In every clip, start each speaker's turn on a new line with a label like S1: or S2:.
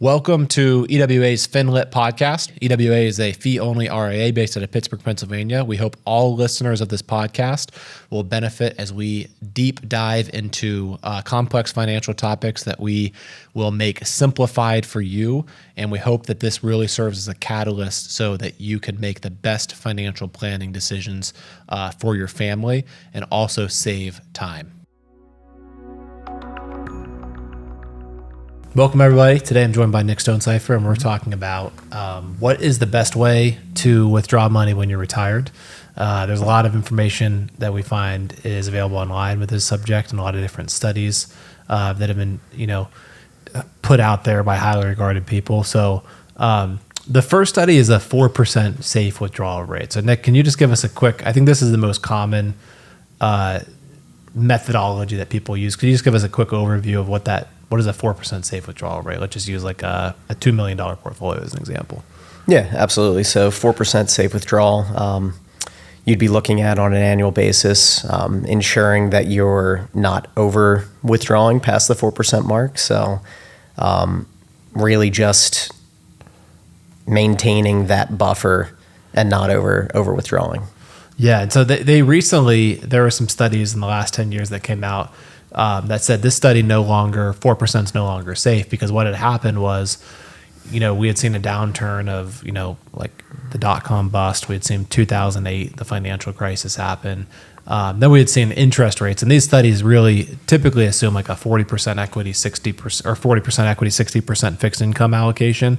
S1: Welcome to EWA's FIN LYT podcast. EWA is a fee-only RIA based out of Pittsburgh, Pennsylvania. We hope all listeners of this podcast will benefit as we deep dive into complex financial topics that we will make simplified for you. And we hope that this really serves as a catalyst so that you can make the best financial planning decisions for your family and also save time. Welcome, everybody. Today I'm joined by Nick Stonesifer, and we're talking about what is the best way to withdraw money when you're retired. There's a lot of information that we find is available online with this subject, and a lot of different studies that have been, put out there by highly regarded people. So the first study is a 4% safe withdrawal rate. So Nick, can you just give us a quick? I think this is the most common methodology that people use. Could you just give us a quick overview of what is a 4% safe withdrawal rate? Let's just use like a $2 million portfolio as an example.
S2: Yeah, absolutely. So 4% safe withdrawal, you'd be looking at on an annual basis, ensuring that you're not over withdrawing past the 4% mark. So really just maintaining that buffer and not over withdrawing.
S1: Yeah, and so there were some studies in the last 10 years that came out that said this study 4% is no longer safe, because what had happened was, we had seen a downturn of, like the dot-com bust. We had seen 2008, the financial crisis happen. Then we had seen interest rates, and these studies really typically assume like a 40% equity, 60% or 40% equity, 60% fixed income allocation.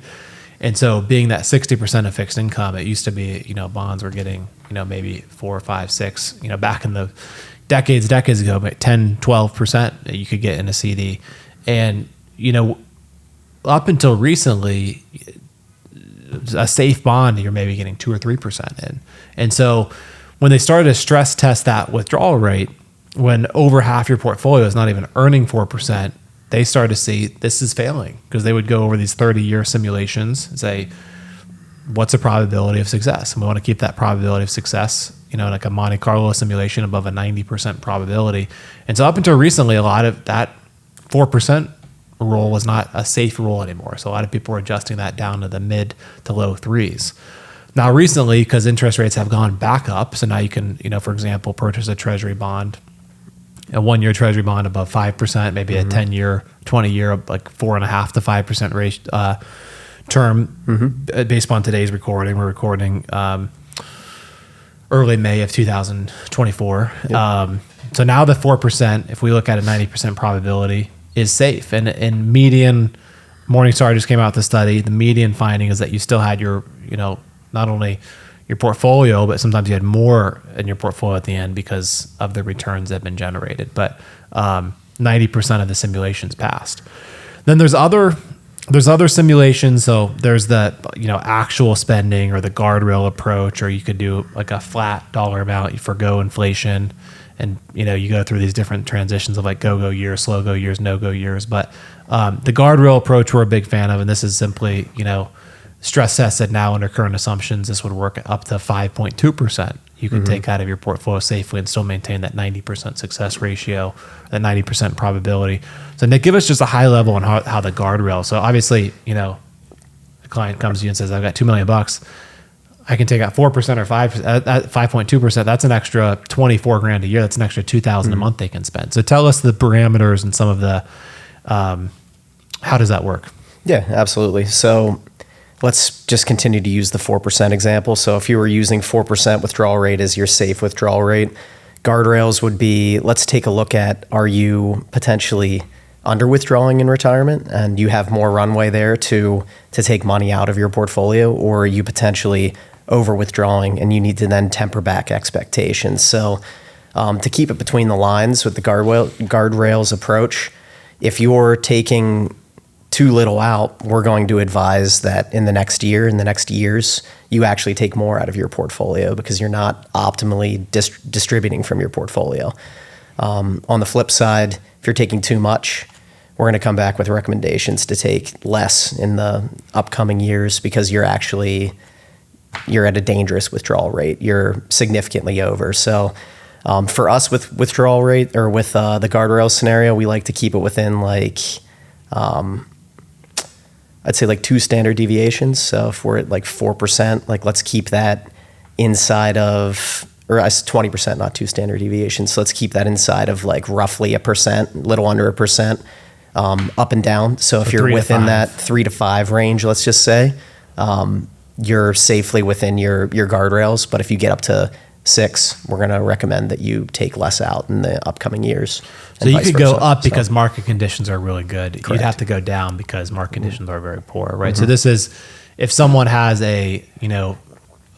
S1: And so being that 60% of fixed income, it used to be, bonds were getting, maybe 4, 5, 6, back in the decades ago, but 10, 12% that you could get in a CD. And, up until recently, a safe bond, you're maybe getting 2 or 3% in. And so when they started to stress test that withdrawal rate, when over half your portfolio is not even earning 4%, they started to see this is failing, because they would go over these 30-year simulations and say, what's the probability of success? And we want to keep that probability of success, like a Monte Carlo simulation above a 90% probability. And so up until recently, a lot of that 4% rule was not a safe rule anymore. So a lot of people were adjusting that down to the mid to low 3s. Now recently, because interest rates have gone back up, so now you can, for example, purchase a treasury bond, a 1-year treasury bond above 5%, maybe a 10-year, 20-year, like 4.5 to 5% rate term, based upon today's recording. We're recording early May of 2024. Yep. So now the 4%, if we look at a 90% probability, is safe. And median, Morningstar just came out with the study. The median finding is that you still had your, not only your portfolio, but sometimes you had more in your portfolio at the end because of the returns that have been generated. But 90% of the simulations passed. Then there's other simulations. So there's the actual spending, or the guardrail approach, or you could do like a flat dollar amount. You forgo inflation, and you go through these different transitions of like go years, slow go years, no go years. But the guardrail approach we're a big fan of, and this is simply stress tested now under current assumptions. This would work up to 5.2%. You could take out of your portfolio safely and still maintain that 90% success ratio, that 90% probability. So Nick, give us just a high level on how the guardrail. So obviously, a client comes to you and says, I've got $2 million. I can take out 4% or 5.2%. That's an extra $24,000 a year. That's an extra $2,000 a month they can spend. So tell us the parameters and some of the, how does that work?
S2: Yeah, absolutely. So let's just continue to use the 4% example. So if you were using 4% withdrawal rate as your safe withdrawal rate, guardrails would be, let's take a look at, are you potentially under withdrawing in retirement and you have more runway there to take money out of your portfolio, or are you potentially over withdrawing and you need to then temper back expectations? So to keep it between the lines with the guardrails approach, if you're taking too little out, we're going to advise that in the next years, you actually take more out of your portfolio, because you're not optimally distributing from your portfolio. On the flip side, if you're taking too much, we're going to come back with recommendations to take less in the upcoming years, because you're at a dangerous withdrawal rate. You're significantly over. So for us with withdrawal rate, or with the guardrail scenario, we like to keep it within like I'd say like 2 standard deviations. So if we're at like 4%, like let's keep that inside of, or 20%, not 2 standard deviations. So let's keep that inside of like roughly 1%, little under 1%, up and down. So if you're within that 3 to 5 range, let's just say, you're safely within your guardrails. But if you get up to 6, we're going to recommend that you take less out in the upcoming years.
S1: So you could go up because market conditions are really good.
S2: Correct.
S1: You'd have to go down because market conditions are very poor, right? So this is, if someone has a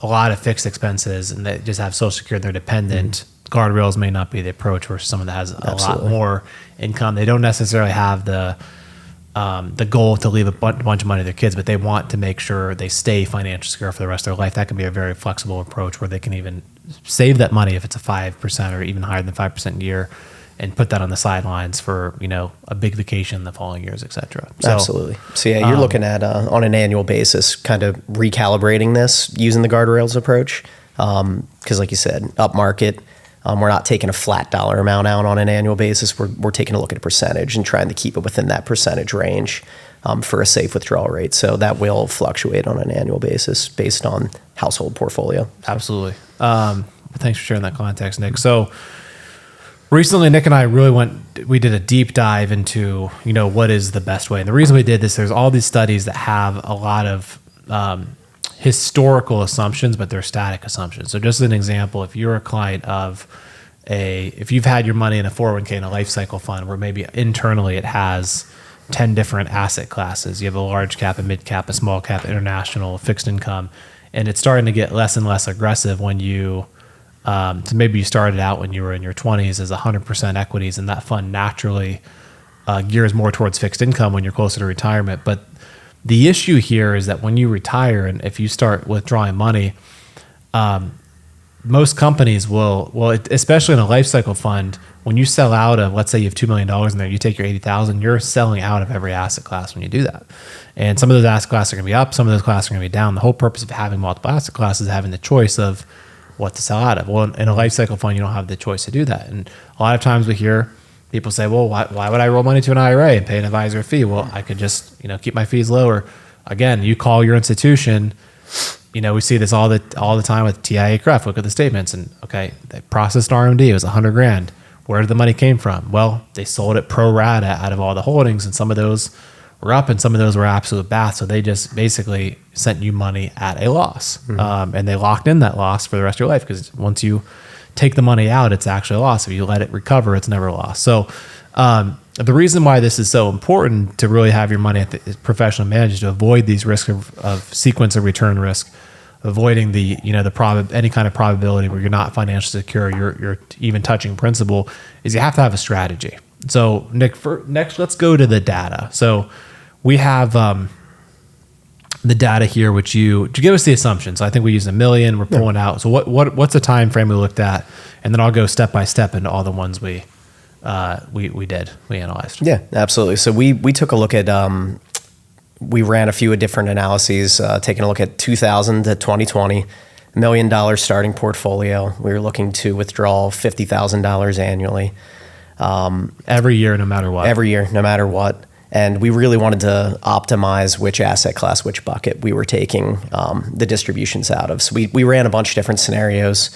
S1: lot of fixed expenses and they just have Social Security, they're dependent, guardrails may not be the approach versus someone that has a lot more income. They don't necessarily have the goal to leave a bunch of money to their kids, but they want to make sure they stay financially secure for the rest of their life. That can be a very flexible approach where they can even save that money if it's a 5% or even higher than 5% a year and put that on the sidelines for, a big vacation in the following years, et cetera. So,
S2: absolutely. So yeah, you're looking at on an annual basis, kind of recalibrating this using the guardrails approach. Because like you said, up market, we're not taking a flat dollar amount out on an annual basis. We're taking a look at a percentage and trying to keep it within that percentage range for a safe withdrawal rate. So that will fluctuate on an annual basis based on household portfolio.
S1: Absolutely. Thanks for sharing that context, Nick. So recently, Nick and I we did a deep dive into, what is the best way. And the reason we did this, there's all these studies that have a lot of historical assumptions, but they're static assumptions. So just as an example, if you're a client of if you've had your money in a 401k and a life cycle fund where maybe internally it has 10 different asset classes, you have a large cap, a mid cap, a small cap, international, fixed income, and it's starting to get less and less aggressive when you, so maybe you started out when you were in your 20s as 100% equities, and that fund naturally gears more towards fixed income when you're closer to retirement. But the issue here is that when you retire and if you start withdrawing money, most companies will, especially in a life cycle fund, when you sell out of, let's say you have $2 million in there, you take your $80,000, you're selling out of every asset class when you do that. And some of those asset classes are going to be up, some of those classes are going to be down. The whole purpose of having multiple asset classes is having the choice of what to sell out of. Well, in a life cycle fund, you don't have the choice to do that. And a lot of times we hear people say, well, why would I roll money to an IRA and pay an advisor fee? Well, I could just, keep my fees lower. Again, you call your institution, we see this all the time with TIA-CREF. Look at the statements and okay, they processed RMD, it was $100,000. Where did the money came from? Well, they sold it pro rata out of all the holdings, and some of those were up and some of those were absolute bath. So they just basically sent you money at a loss. And they locked in that loss for the rest of your life, because once you take the money out, it's actually a loss. If you let it recover, it's never a loss. So the reason why this is so important to really have your money at the professional managed is to avoid these risks of sequence of return risk, avoiding the any kind of probability where you're not financially secure, you're even touching principal, is you have to have a strategy. So Nick, next let's go to the data. So we have the data here, which to give us the assumptions. So I think we use 1 million. We're pulling out. So what's the time frame we looked at, and then I'll go step by step into all the ones we analyzed.
S2: Yeah, absolutely. So we took a look at we ran a few different analyses, taking a look at 2000 to 2020, $1 million starting portfolio. We were looking to withdraw $50,000 annually.
S1: Every year, no matter what.
S2: Every year, no matter what. And we really wanted to optimize which asset class, which bucket we were taking the distributions out of. So we ran a bunch of different scenarios.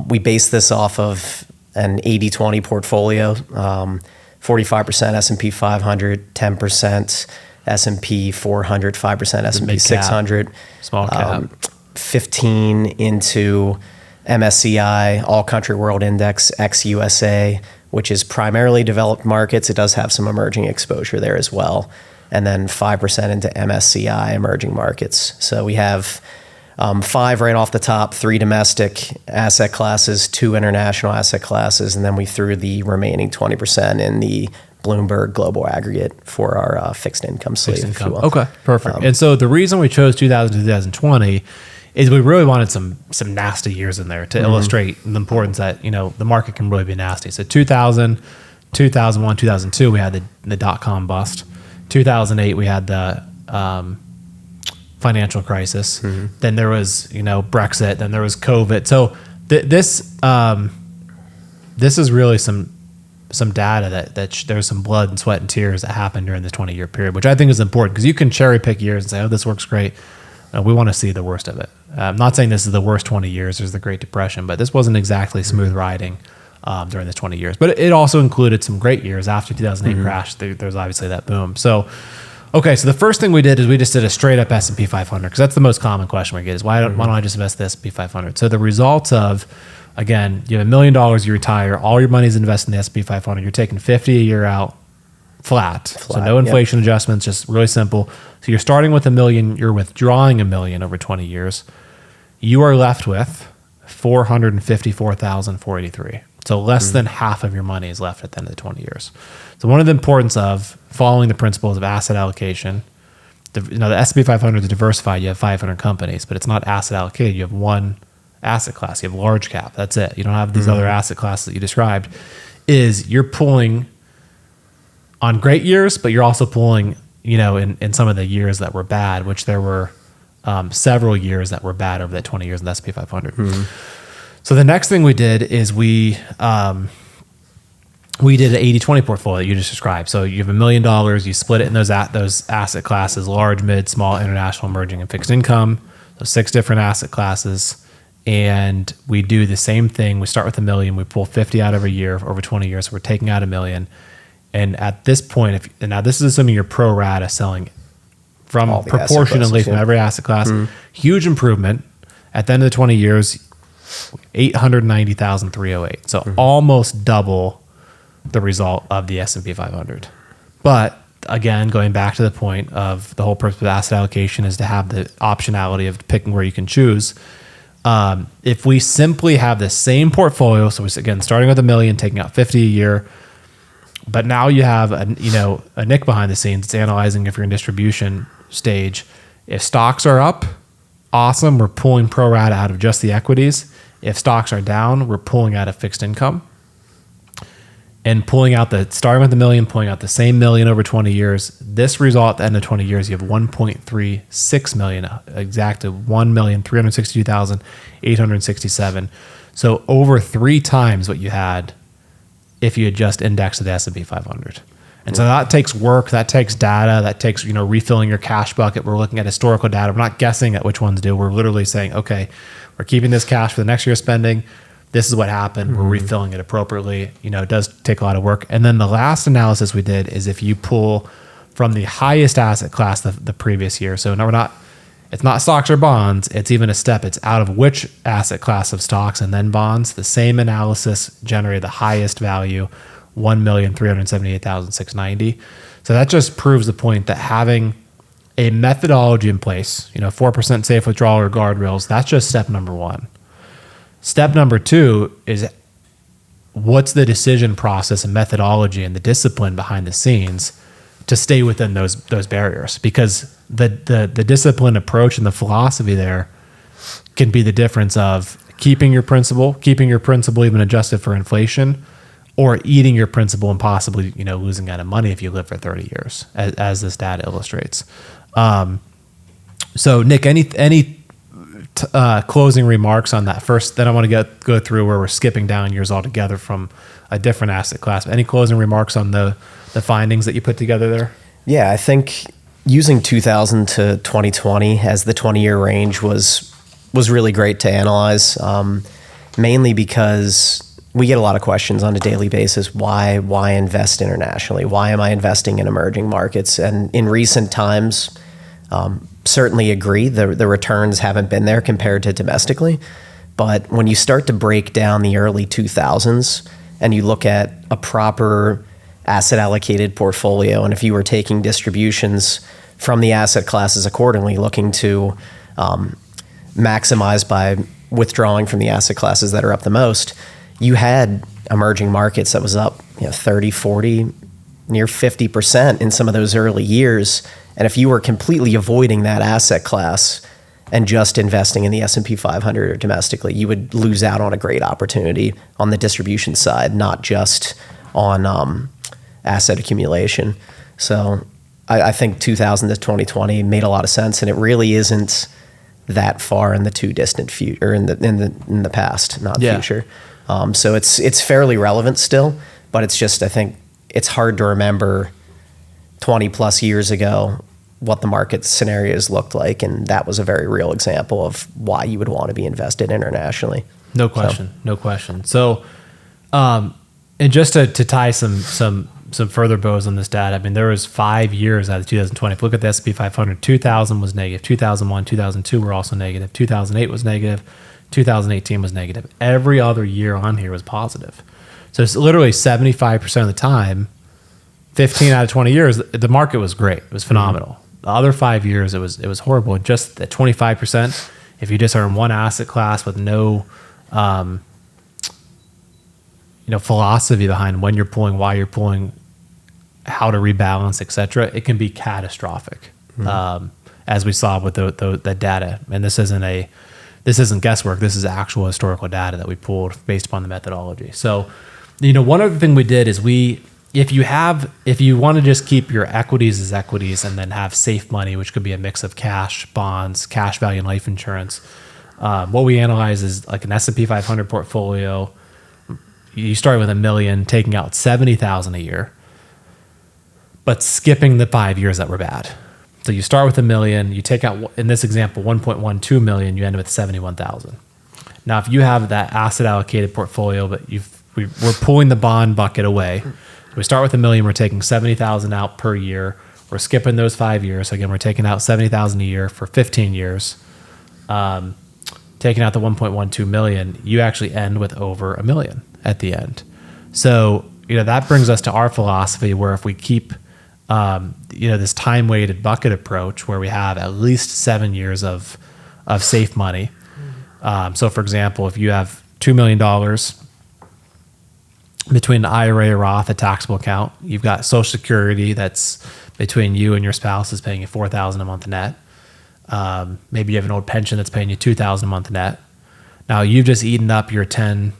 S2: We based this off of an 80-20 portfolio, 45% S&P 500, 10% S&P 400, 5% S&P 600,
S1: small cap,
S2: 15 into MSCI, All Country World Index, ex-USA, which is primarily developed markets. It does have some emerging exposure there as well. And then 5% into MSCI, emerging markets. So we have 5 right off the top, 3 domestic asset classes, 2 international asset classes, and then we threw the remaining 20% in the Bloomberg Global Aggregate for our fixed income sleeve.
S1: Fixed income. Okay, perfect. And so the reason we chose 2000 to 2020 is we really wanted some nasty years in there to illustrate the importance that, the market can really be nasty. So 2000, 2001, 2002, we had the dot-com bust. 2008, we had the financial crisis. Then there was, Brexit. Then there was COVID. So this is really some some data that there's some blood and sweat and tears that happened during the 20-year period, which I think is important because you can cherry pick years and say, oh, this works great. We want to see the worst of it. I'm not saying this is the worst 20 years. There's the Great Depression, but this wasn't exactly smooth riding during the 20 years. But it also included some great years after 2008 crash. There's obviously that boom. So, okay, so the first thing we did is we just did a straight up S&P 500 because that's the most common question we get is why don't I just invest in the S&P 500? So the results of, again, you have $1 million, you retire, all your money's invested in the S&P 500. You're taking 50 a year out flat. So no inflation adjustments, just really simple. So you're starting with $1 million, you're withdrawing $1 million over 20 years. You are left with $454,483. So less than half of your money is left at the end of the 20 years. So one of the importance of following the principles of asset allocation, the S&P 500 is diversified. You have 500 companies, but it's not asset allocated. You have one asset class. You have large cap. That's it. You don't have these other asset classes that you described. Is you're pulling on great years, but you're also pulling, in some of the years that were bad, which there were several years that were bad over that 20 years in the S&P 500. So the next thing we did is we did an 80-20 portfolio that you just described. So you have $1 million, you split it in those asset classes, large, mid, small, international, emerging, and fixed income. So 6 different asset classes. And we do the same thing. We start with $1 million, we pull 50 out every year over 20 years. So we're taking out $1 million. And at this point, now this is assuming you're pro rata selling from proportionally from every asset class, huge improvement. At the end of the 20 years, 890,308. So almost double the result of the S&P 500. But again, going back to the point of the whole purpose of asset allocation is to have the optionality of picking where you can choose. If we simply have the same portfolio, so again, starting with $1 million, taking out 50 a year, but now you have a Nick behind the scenes. It's analyzing if you're in distribution stage. If stocks are up, awesome. We're pulling pro rata out of just the equities. If stocks are down, we're pulling out of fixed income and starting with $1 million, pulling out the same $1 million over 20 years. This result at the end of 20 years, you have $1.36 million, exact of $1,362,867. So over 3 times what you had if you had just indexed to the S&P 500. And so that takes work, that takes data, that takes, refilling your cash bucket. We're looking at historical data. We're not guessing at which ones do. We're literally saying, okay, we're keeping this cash for the next year's spending. This is what happened. We're refilling it appropriately. It does take a lot of work. And then the last analysis we did is if you pull from the highest asset class the previous year. So now it's not stocks or bonds. It's even a step. It's out of which asset class of stocks and then bonds. The same analysis generated the highest value, 1,378,690. So that just proves the point that having a methodology in place, 4% safe withdrawal or guardrails, that's just step number 1. Step number 2 is what's the decision process and methodology and the discipline behind the scenes to stay within those barriers, because the disciplined approach and the philosophy there can be the difference of keeping your principal even adjusted for inflation, or eating your principal and possibly losing out of money if you live for 30 years, as this data illustrates. So Nick, any closing remarks on that first? Then I want to go through where we're skipping down years altogether from a different asset class. Any closing remarks on the findings that you put together there?
S2: Yeah, I think using 2000 to 2020 as the 20-year range was really great to analyze, mainly because we get a lot of questions on a daily basis. Why invest internationally? Why am I investing in emerging markets? And in recent times, certainly agree the returns haven't been there compared to domestically. But when you start to break down the early 2000s and you look at a proper asset allocated portfolio, and if you were taking distributions from the asset classes accordingly, looking to maximize by withdrawing from the asset classes that are up the most, you had emerging markets that was up 30, 40, near 50% in some of those early years. And if you were completely avoiding that asset class and just investing in the S&P 500 or domestically, you would lose out on a great opportunity on the distribution side, not just on asset accumulation. So I think 2000 to 2020 made a lot of sense, and it really isn't that far in the too distant future, or in the past, not future. So it's fairly relevant still, But it's just, I think it's hard to remember 20 plus years ago what the market scenarios looked like. And that was a very real example of why you would want to be invested internationally.
S1: No question. No question. So, and just to tie some further bows on this data, I mean, there was 5 years out of 2020. If you look at the S&P 500, 2000 was negative, 2001, 2002 were also negative, 2008 was negative, 2018 was negative. Every other year on here was positive. So it's literally 75% of the time, 15 out of 20 years, the market was great. It was phenomenal. The other 5 years, it was horrible. And just at 25%, if you just are in one asset class with no philosophy behind when you're pulling, why you're pulling, how to rebalance, et cetera, it can be catastrophic. As we saw with the data. And this isn't guesswork. This is actual historical data that we pulled based upon the methodology. So, one other thing we did is if you want to just keep your equities as equities and then have safe money, which could be a mix of cash, bonds, cash value, and life insurance, what we analyze is like an S&P 500 portfolio. You start with $1 million, taking out $70,000 a year, but skipping the 5 years that were bad. So you start with $1 million, you take out, in this example, 1.12 million, you end up with 71,000. Now, if you have that asset allocated portfolio, but we're pulling the bond bucket away. We start with $1 million, we're taking 70,000 out per year. We're skipping those 5 years. So again, we're taking out 70,000 a year for 15 years. Taking out the 1.12 million, you actually end with over $1 million at the end. So, that brings us to our philosophy where if we keep, this time-weighted bucket approach where we have at least 7 years of safe money. So for example, if you have $2 million between an IRA, a Roth, a taxable account, you've got Social Security that's between you and your spouse is paying you $4,000 a month net. Maybe you have an old pension that's paying you $2,000 a month net. Now you've just eaten up your 10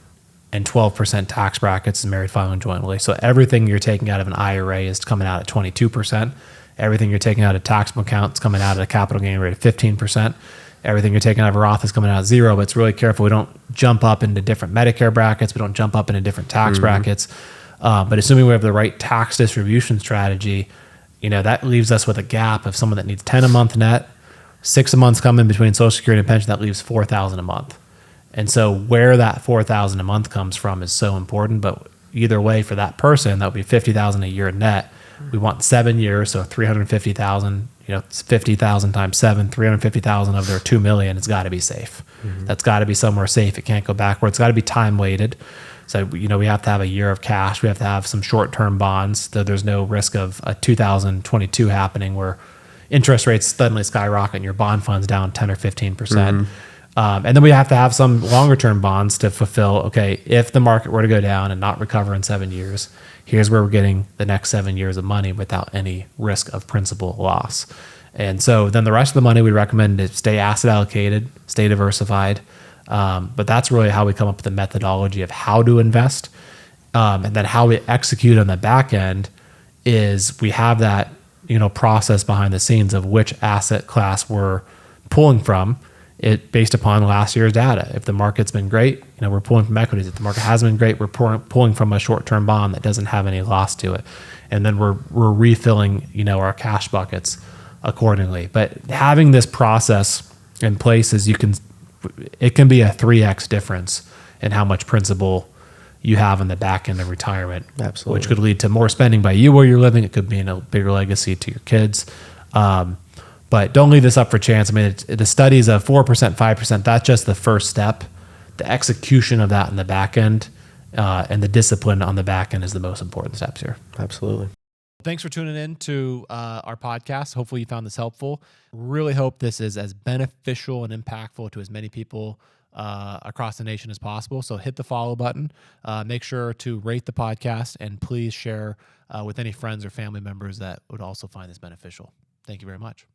S1: and 12% tax brackets and married filing jointly. So everything you're taking out of an IRA is coming out at 22%. Everything you're taking out of taxable accounts coming out at a capital gain rate of 15%. Everything you're taking out of a Roth is coming out at 0, but it's really careful. We don't jump up into different Medicare brackets. We don't jump up into different tax brackets. But assuming we have the right tax distribution strategy, that leaves us with a gap of someone that needs 10 a month net, 6 a month coming between Social Security and pension, that leaves $4,000 a month. And so where that $4,000 a month comes from is so important. But either way, for that person, that would be $50,000 a year net. We want 7 years, so $350,000. It's 50,000 times 7, 350,000 of their 2 million. It's got to be safe. That's got to be somewhere safe. It can't go backwards. It's got to be time weighted. So, we have to have a year of cash. We have to have some short-term bonds. So there's no risk of a 2022 happening where interest rates suddenly skyrocket and your bond fund's down 10 or 15%. And then we have to have some longer-term bonds to fulfill, okay, if the market were to go down and not recover in 7 years, here's where we're getting the next 7 years of money without any risk of principal loss. And so then the rest of the money we recommend to stay asset allocated, stay diversified. But that's really how we come up with the methodology of how to invest. And then how we execute on the back end is we have that, process behind the scenes of which asset class we're pulling from. It based upon last year's data. If the market's been great, we're pulling from equities. If the market hasn't been great, we're pulling from a short-term bond that doesn't have any loss to it. And then we're refilling, our cash buckets accordingly. But having this process in place it can be a 3x difference in how much principal you have in the back end of retirement.
S2: Absolutely.
S1: Which could lead to more spending by you where you're living. It could mean a bigger legacy to your kids. But don't leave this up for chance. I mean, the studies of 4%, 5%, that's just the first step. The execution of that in the back end and the discipline on the back end is the most important steps here.
S2: Absolutely.
S1: Thanks for tuning in to our podcast. Hopefully you found this helpful. Really hope this is as beneficial and impactful to as many people across the nation as possible. So hit the follow button. Make sure to rate the podcast and please share with any friends or family members that would also find this beneficial. Thank you very much.